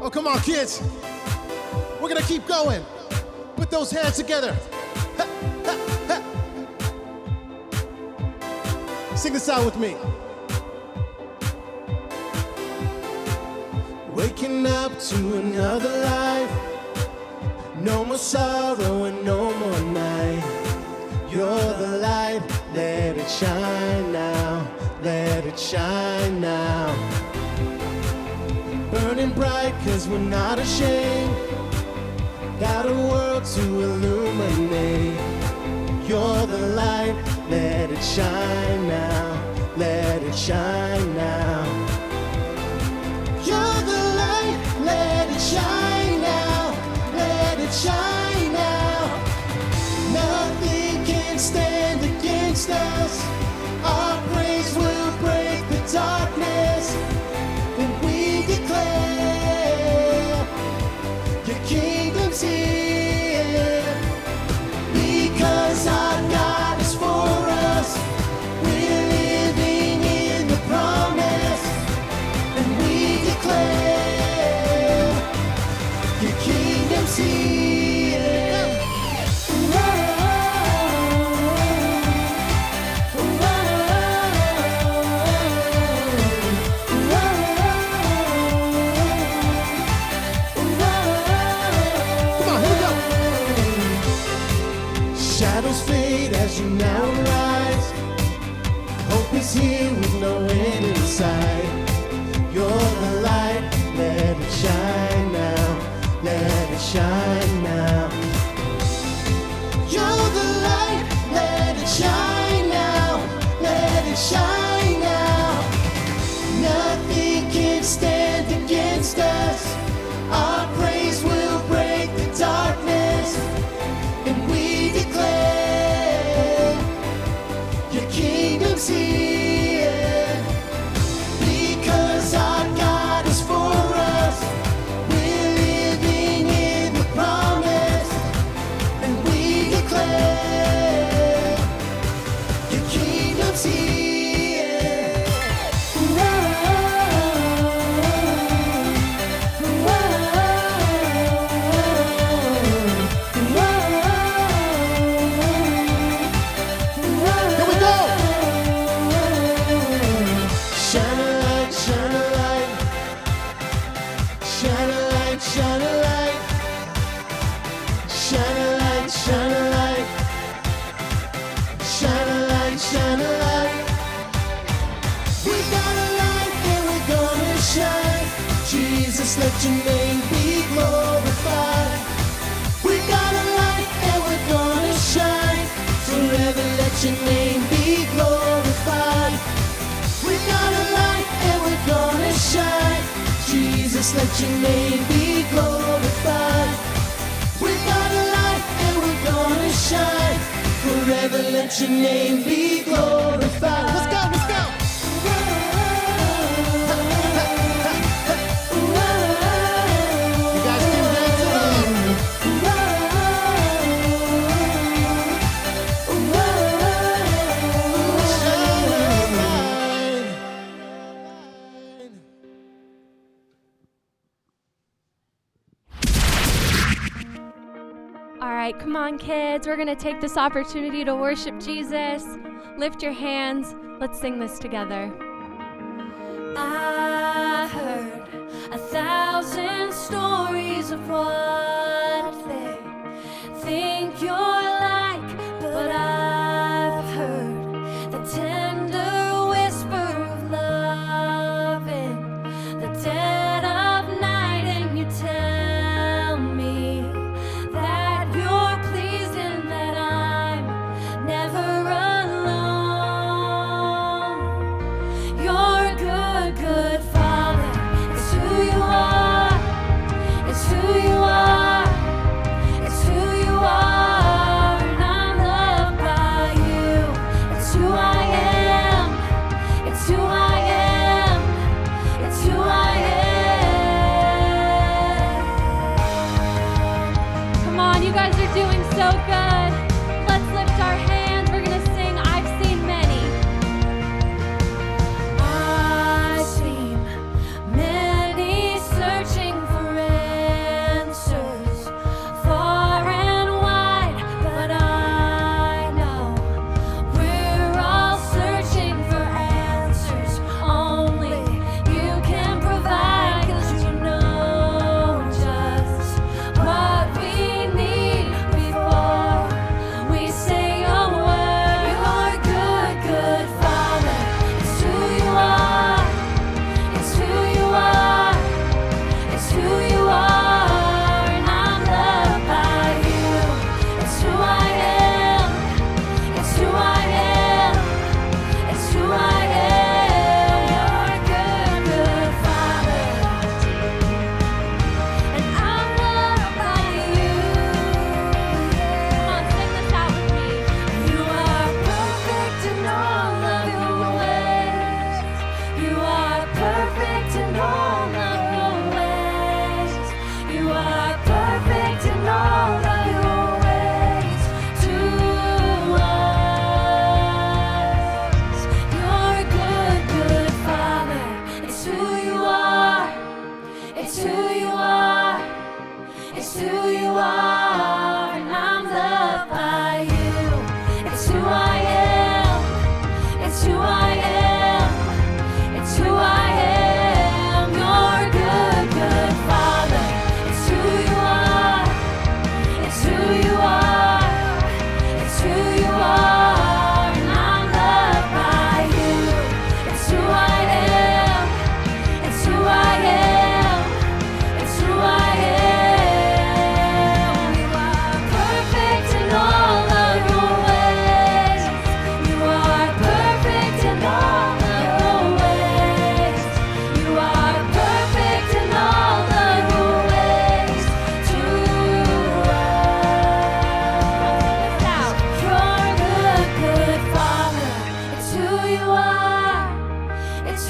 Oh, come on, kids. We're gonna keep going. Put those hands together. Ha, ha, ha. Sing this out with me. Waking up to another life. No more sorrow and no more night. You're the light, let it shine now. Let it shine now. Burning bright, 'cause we're not ashamed. Got a world to illuminate. You're the light, let it shine now. Let it shine now. You're the light, let it shine now. Let it shine now. Nothing can stand against us. Our praise will break the darkness. And we declare your kingdom's here. Because our God is for us. We're living in the promise. And we declare your kingdom's here. Shadows fade as you now rise. Hope is here with no end in sight. You're the light, let it shine now. Let it shine now. You're the light, let it shine now. Let it shine now. Nothing can stand against us. Our praise will break the darkness. And we declare your kingdom's here. Because our God is for us. We're living in the promise. And we declare your kingdom's here. Here we go. Shine a light, shine a light. Shine a light, shine a light. Shine a light, shine a light. Shine a light, shine a light. We got a light and we're gonna shine. Jesus, let your name be glorified. We got a light and we're gonna shine. Forever let your name be glorified. We got a light and we're gonna shine. Jesus, let your name be glorified. We got a light and we're gonna shine. Forever let your name be glorified. Let's go, let's go. You guys can dance it up. All right, come on, kids. We're going to take this opportunity to worship Jesus. Lift your hands. Let's sing this together. I heard 1,000 stories of what they think you're like, but I've heard the tender whisper of love in the dead of night, and you tell me that you're pleased and that I'm never alone. You're a good, good Father. It's who you are. It's who you are.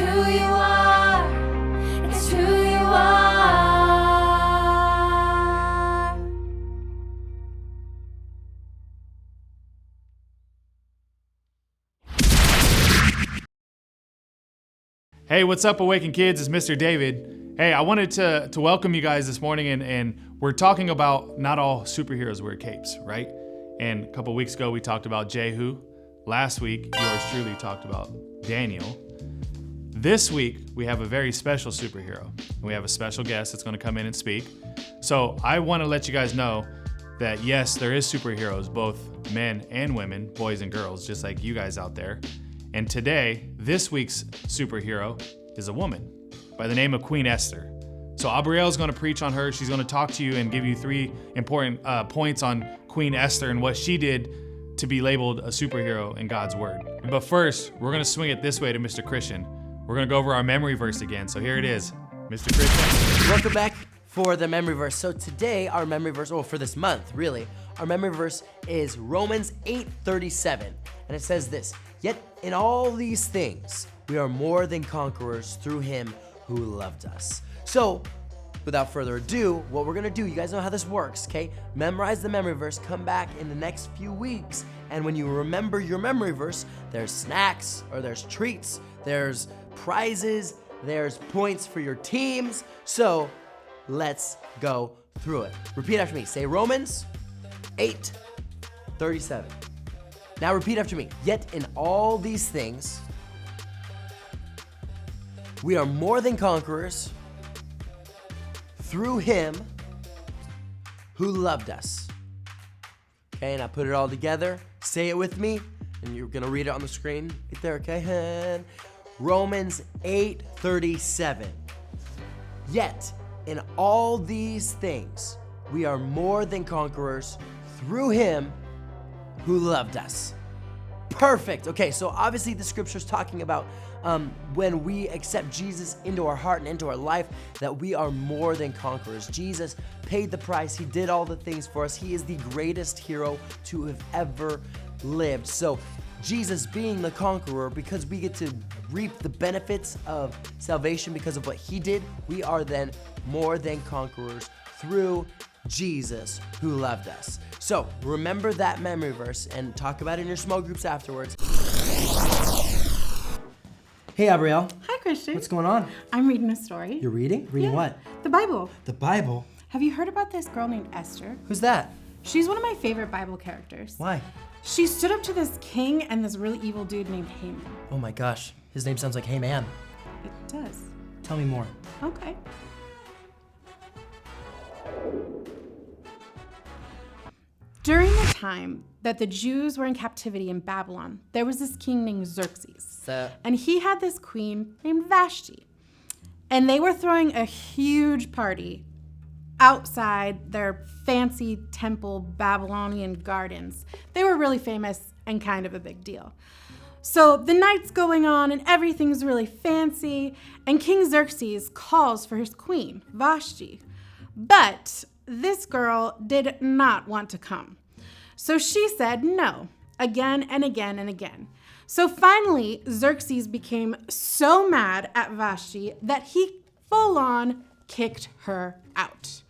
who you are. It's who you are. Hey, what's up, Awaken Kids? It's Mr. David. Hey, I wanted to welcome you guys this morning, and we're talking about not all superheroes wear capes, right? And a couple weeks ago, we talked about Jehu. Last week, yours truly talked about Daniel. This week, we have a very special superhero. We have a special guest that's going to come in and speak. So I want to let you guys know that yes, there is superheroes, both men and women, boys and girls, just like you guys out there. And today, this week's superhero is a woman by the name of Queen Esther. So Abrielle is going to preach on her. She's going to talk to you and give you 3 important points on Queen Esther and what she did to be labeled a superhero in God's word. But first, we're going to swing it this way to Mr. Christian. We're going to go over our memory verse again. So here it is, Mr. Christian. Welcome back for the memory verse. So today, our memory verse, for this month, really, our memory verse is Romans 8:37. And it says this: "Yet in all these things, we are more than conquerors through him who loved us." So, without further ado, what we're gonna do, you guys know how this works, okay? Memorize the memory verse, come back in the next few weeks, and when you remember your memory verse, there's snacks, or there's treats, there's prizes, there's points for your teams. So, let's go through it. Repeat after me. Say Romans 8:37. Now repeat after me. "Yet in all these things, we are more than conquerors through him who loved us." Okay, now put it all together. Say it with me, and you're gonna read it on the screen right there, okay? And Romans 8:37. "Yet in all these things, we are more than conquerors through him who loved us." Perfect. Okay, so obviously the scripture's talking about when we accept Jesus into our heart and into our life, that we are more than conquerors. Jesus paid the price. He did all the things for us. He is the greatest hero to have ever lived. So Jesus being the conqueror, because we get to reap the benefits of salvation because of what he did, we are then more than conquerors through Jesus who loved us. So remember that memory verse and talk about it in your small groups afterwards. Hey, Abrielle. Hi, Christian. What's going on? I'm reading a story. You're reading? Reading what? The Bible. The Bible? Have you heard about this girl named Esther? Who's that? She's one of my favorite Bible characters. Why? She stood up to this king and this really evil dude named Haman. Oh my gosh, his name sounds like Hey Man. It does. Tell me more. Okay. During the time that the Jews were in captivity in Babylon, there was this king named Xerxes. And he had this queen named Vashti. And they were throwing a huge party outside their fancy temple Babylonian gardens. They were really famous and kind of a big deal. So the night's going on and everything's really fancy, and King Xerxes calls for his queen, Vashti. But this girl did not want to come. So she said no, again and again and again. So finally, Xerxes became so mad at Vashti that he full on kicked her out,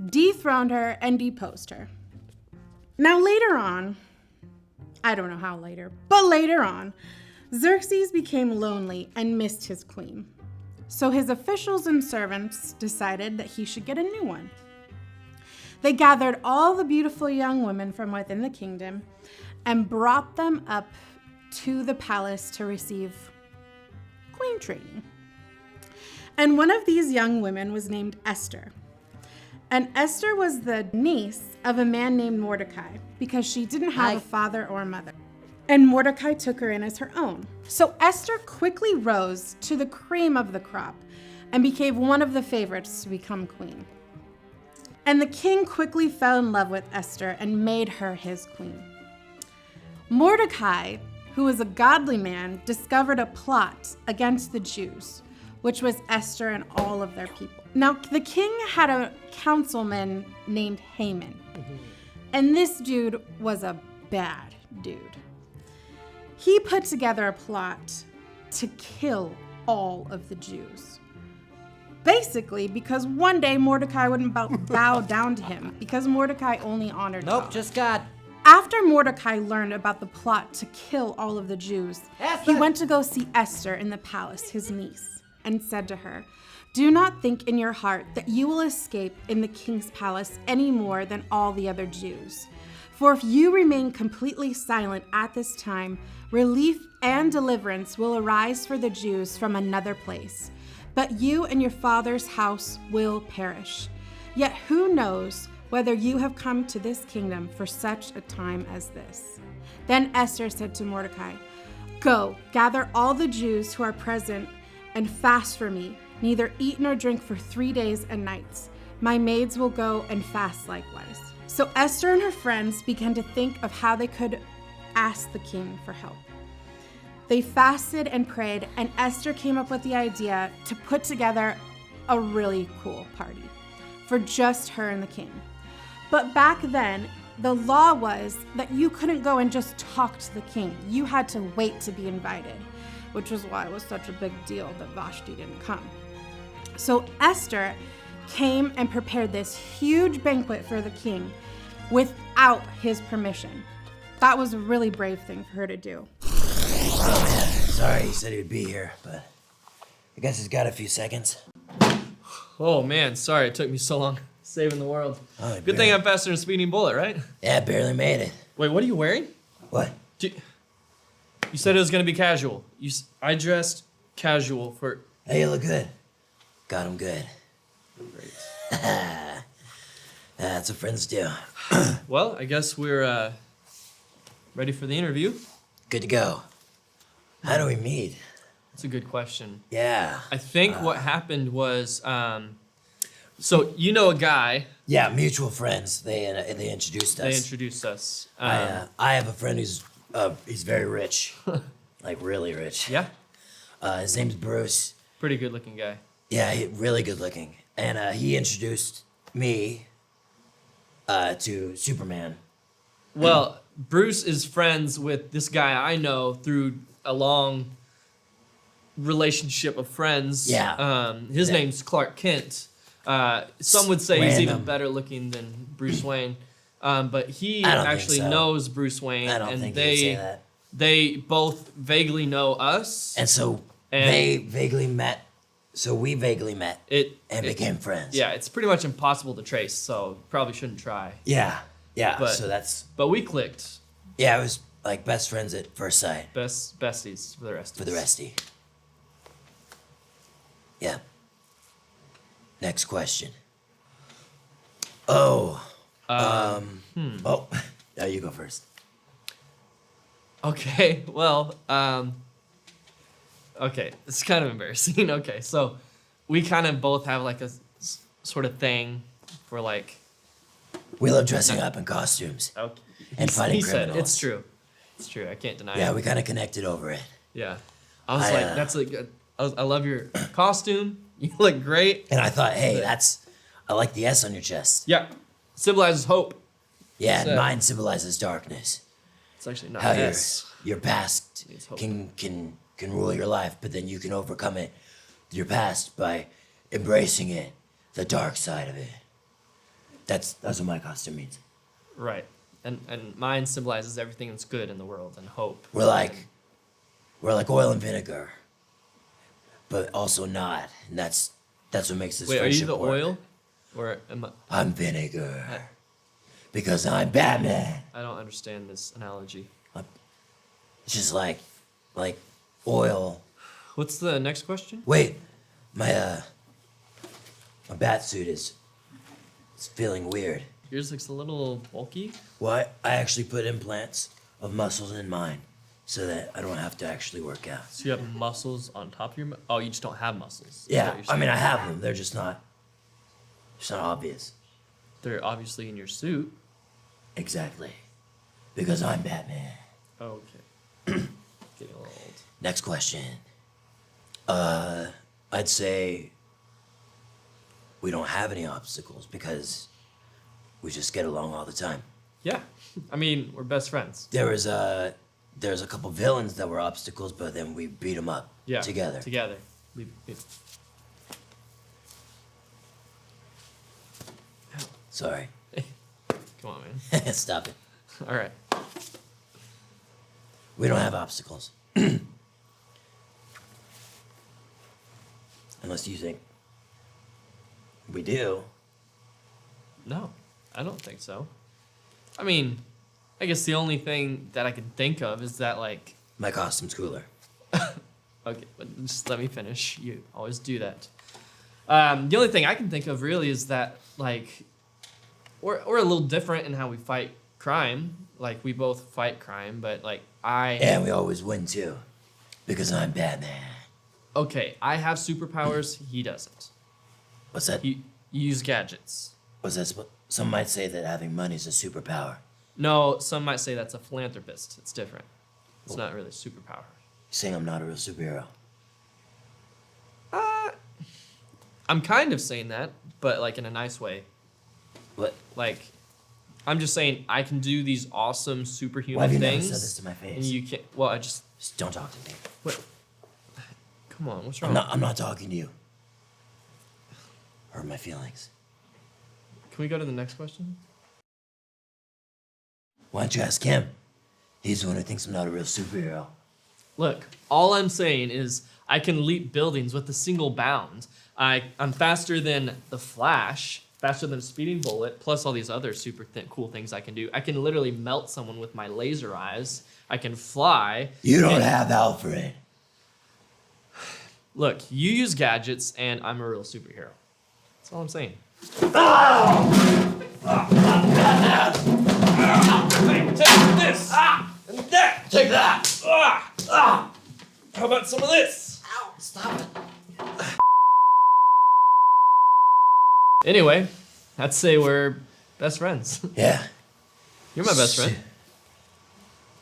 dethroned her and deposed her. Now later on, I don't know how later, but later on, Xerxes became lonely and missed his queen. So his officials and servants decided that he should get a new one. They gathered all the beautiful young women from within the kingdom and brought them up to the palace to receive queen training. And one of these young women was named Esther. And Esther was the niece of a man named Mordecai because she didn't have a father or a mother. And Mordecai took her in as her own. So Esther quickly rose to the cream of the crop and became one of the favorites to become queen. And the king quickly fell in love with Esther and made her his queen. Mordecai, who was a godly man, discovered a plot against the Jews, which was Esther and all of their people. Now, the king had a councilman named Haman, and this dude was a bad dude. He put together a plot to kill all of the Jews. Basically, because one day Mordecai wouldn't bow down to him, because Mordecai only honored God. Just God. After Mordecai learned about the plot to kill all of the Jews, he went to go see Esther in the palace, his niece, and said to her, "Do not think in your heart that you will escape in the king's palace any more than all the other Jews. For if you remain completely silent at this time, relief and deliverance will arise for the Jews from another place. But you and your father's house will perish. Yet who knows whether you have come to this kingdom for such a time as this?" Then Esther said to Mordecai, "Go, gather all the Jews who are present and fast for me, neither eat nor drink for 3 days and nights. My maids will go and fast likewise." So Esther and her friends began to think of how they could ask the king for help. They fasted and prayed, and Esther came up with the idea to put together a really cool party for just her and the king. But back then, the law was that you couldn't go and just talk to the king. You had to wait to be invited, which was why it was such a big deal that Vashti didn't come. So Esther came and prepared this huge banquet for the king without his permission. That was a really brave thing for her to do. Oh man, sorry he said he'd be here, but I guess he's got a few seconds. Oh man, sorry it took me so long saving the world. Oh, Good thing I'm faster than a speeding bullet, right? Yeah, barely made it. Wait, what are you wearing? What? You said it was gonna be casual. I dressed casual for. Hey, you look good. Got him good. Great. That's what friends do. Well, I guess we're ready for the interview. Good to go. How do we meet? That's a good question. Yeah. I think what happened was, so you know a guy. Yeah, mutual friends. They introduced us. They introduced us. I have a friend who's he's very rich, like really rich. Yeah, His name's Bruce. pretty good looking guy. Yeah, really good looking, and he introduced me to Superman. Well, Bruce is friends with this guy I know through a long relationship of friends. Yeah. His Yeah. name's Clark Kent. Some would say he's even Random. better looking than Bruce Wayne. But he I don't think actually so. knows Bruce Wayne, I don't and think he'd say that. they both vaguely know us. And so And- they vaguely met. So we vaguely met and became friends. Yeah, it's pretty much impossible to trace, so probably shouldn't try. Yeah. Yeah. But- so that's But we clicked. it was like best friends at first sight Besties for the rest. for the resty. Yeah. Next question. Oh. Oh. Now you go first. Okay, well, okay, it's kind of embarrassing. Okay, so we kind of both have like a sort of thing for like. We love dressing up in costumes. Okay, And fighting he said criminals. it's true. It's true. I can't deny Yeah, it. we kind of connected over it. Yeah, I was I, like, that's like, I love your costume. You look great. And I thought, hey, I like the S on your chest. Yeah, symbolizes hope. Yeah, So- mine symbolizes darkness. It's actually not How S. your past Means hope. can rule your life, but then you can overcome it, your past, by embracing it, the dark side of it. That's what my costume means. Right, and mine symbolizes everything that's good in the world and hope. We're like oil and vinegar, but also not. And that's what makes this Wait, are you friendship the work. oil, or am I? I'm vinegar because I'm Batman. I don't understand this analogy. It's just like oil. What's the next question? Wait, my bat suit is feeling weird. Yours looks a little bulky. Well, I actually put implants of muscles in mine so that I don't have to actually work out. So you have muscles on top of your. Oh, you just don't have muscles. is Yeah, what you're I mean, saying. I have them. They're just not obvious. They're obviously in your suit. Exactly. Because I'm Batman. Oh, okay. Getting a little old. Next question. I'd say we don't have any obstacles because we just get along all the time. Yeah, I mean we're best friends. There's a couple villains that were obstacles, but then we beat them up Yeah, together. Together. leave it. Sorry. Come on, man. Stop it. All right. We don't have obstacles. Unless you think we do. No, I don't think so. I mean, I guess the only thing that I can think of is that, like... My costume's cooler. Okay, but just let me finish. You always do that. The only thing I can think of really is that, like, we're a little different in how we fight crime. Like, we both fight crime, but, like, And we always win, too. Because I'm Batman. Okay, I have superpowers, he doesn't. What's that? You use gadgets. What's that? Some might say that having money is a superpower. No, some might say that's a philanthropist. It's different. It's not really a superpower. You're saying I'm not a real superhero? I'm kind of saying that, but, like, in a nice way. What? Like, I'm just saying I can do these awesome Why superhuman have you never things. said this to my face? And you can't. Well, I just. Just don't talk to me. What? Come on, what's wrong? I'm not talking to you. Hurt my feelings. Can we go to the next question? Why don't you ask him? He's the one who thinks I'm not a real superhero. Look, all I'm saying is I can leap buildings with a single bound. I'm faster than the Flash, faster than a speeding bullet, plus all these other super cool things I can do. I can literally melt someone with my laser eyes. I can fly. You don't have Alfred. Look, you use gadgets, and I'm a real superhero. That's all I'm saying. Hey, take this! And that! Take that! How about some of this? Ow, stop it. Anyway, I'd say we're best friends. Yeah. You're my best friend.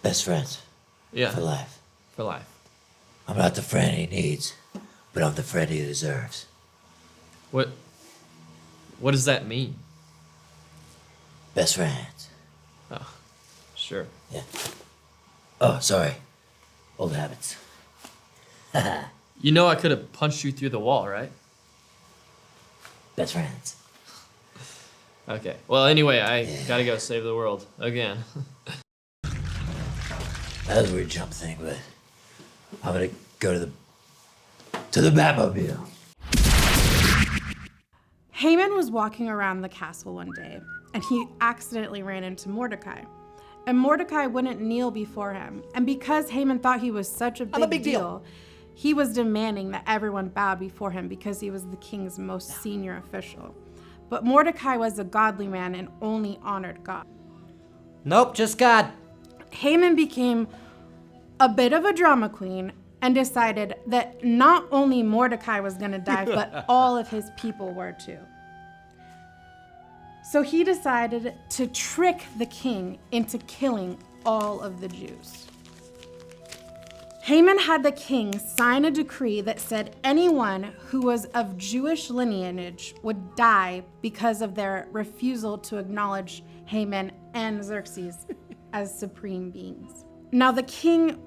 Best friends. Yeah, For life. for life. I'm not the friend he needs, but I'm the friend he deserves. What does that mean? Best friends. Oh, sure. Yeah. Oh, sorry. Old habits. You know I could have punched you through the wall, right? Best friends. Okay. Well, anyway, I gotta go save the world again. That was a weird jump thing, but I'm gonna go to the Batmobile. Haman was walking around the castle one day, and he accidentally ran into Mordecai. And Mordecai wouldn't kneel before him. And because Haman thought he was such a big deal, he was demanding that everyone bow before him because he was the king's most senior official. But Mordecai was a godly man and only honored God. Nope, just God. Haman became a bit of a drama queen and decided that not only Mordecai was going to die, but all of his people were too. So he decided to trick the king into killing all of the Jews. Haman had the king sign a decree that said anyone who was of Jewish lineage would die because of their refusal to acknowledge Haman and Xerxes as supreme beings. Now the king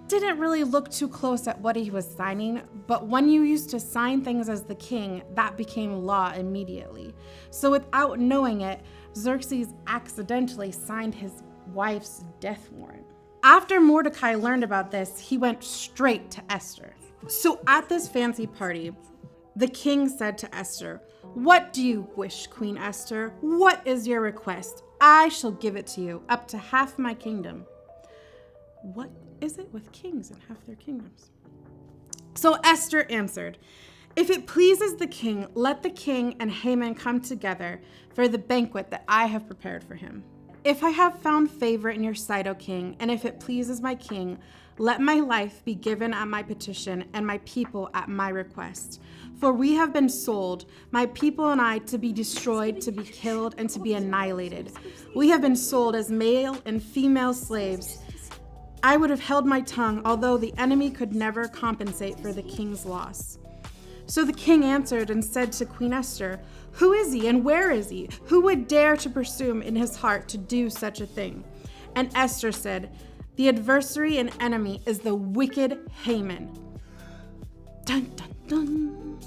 didn't really look too close at what he was signing, but when you used to sign things as the king, that became law immediately. So without knowing it, Xerxes accidentally signed his wife's death warrant. After Mordecai learned about this, he went straight to Esther. So at this fancy party, the king said to Esther, "What do you wish, Queen Esther? What is your request? I shall give it to you, up to half my kingdom." What is it with kings and half their kingdoms? So Esther answered, "If it pleases the king, let the king and Haman come together for the banquet that I have prepared for him. If I have found favor in your sight, O king, and if it pleases my king, let my life be given at my petition and my people at my request. For we have been sold, my people and I, to be destroyed, to be killed, and to be annihilated. We have been sold as male and female slaves. I would have held my tongue, although the enemy could never compensate for the king's loss." So the king answered and said to Queen Esther, "Who is he and where is he? Who would dare to presume in his heart to do such a thing?" And Esther said, "The adversary and enemy is the wicked Haman." Dun, dun, dun.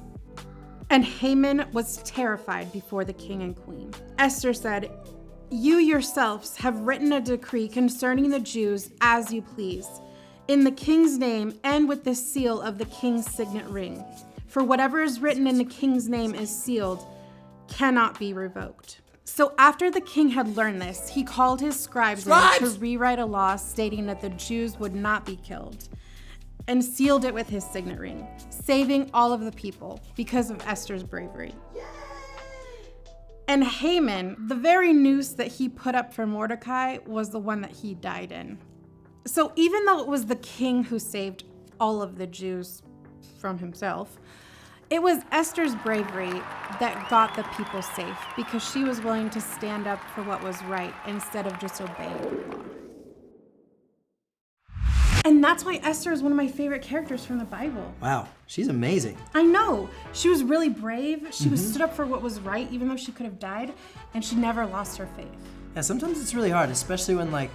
And Haman was terrified before the king and queen. Esther said, "You yourselves have written a decree concerning the Jews as you please, in the king's name and with the seal of the king's signet ring. For whatever is written in the king's name is sealed, cannot be revoked." So after the king had learned this, he called his scribes in to rewrite a law stating that the Jews would not be killed, and sealed it with his signet ring, saving all of the people because of Esther's bravery. And Haman, the very noose that he put up for Mordecai, was the one that he died in. So even though it was the king who saved all of the Jews from himself, it was Esther's bravery that got the people safe because she was willing to stand up for what was right instead of just obeying the law. And that's why Esther is one of my favorite characters from the Bible. Wow, she's amazing. I know. She was really brave. She was stood up for what was right, even though she could have died, and she never lost her faith. Yeah, sometimes it's really hard, especially when, like,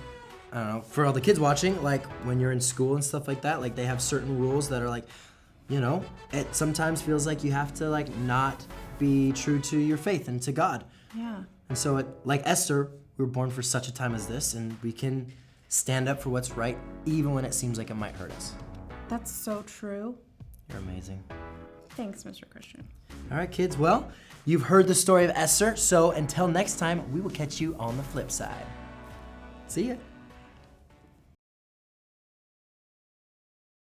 I don't know, for all the kids watching, like when you're in school and stuff like that, like they have certain rules that are like, you know, it sometimes feels like you have to like not be true to your faith and to God. Yeah. And so like Esther, we were born for such a time as this, and we can stand up for what's right even when it seems like it might hurt us. That's so true. You're amazing. Thanks, Mr. Christian. All right, kids, well, you've heard the story of Esther, so until next time, we will catch you on the flip side. See ya.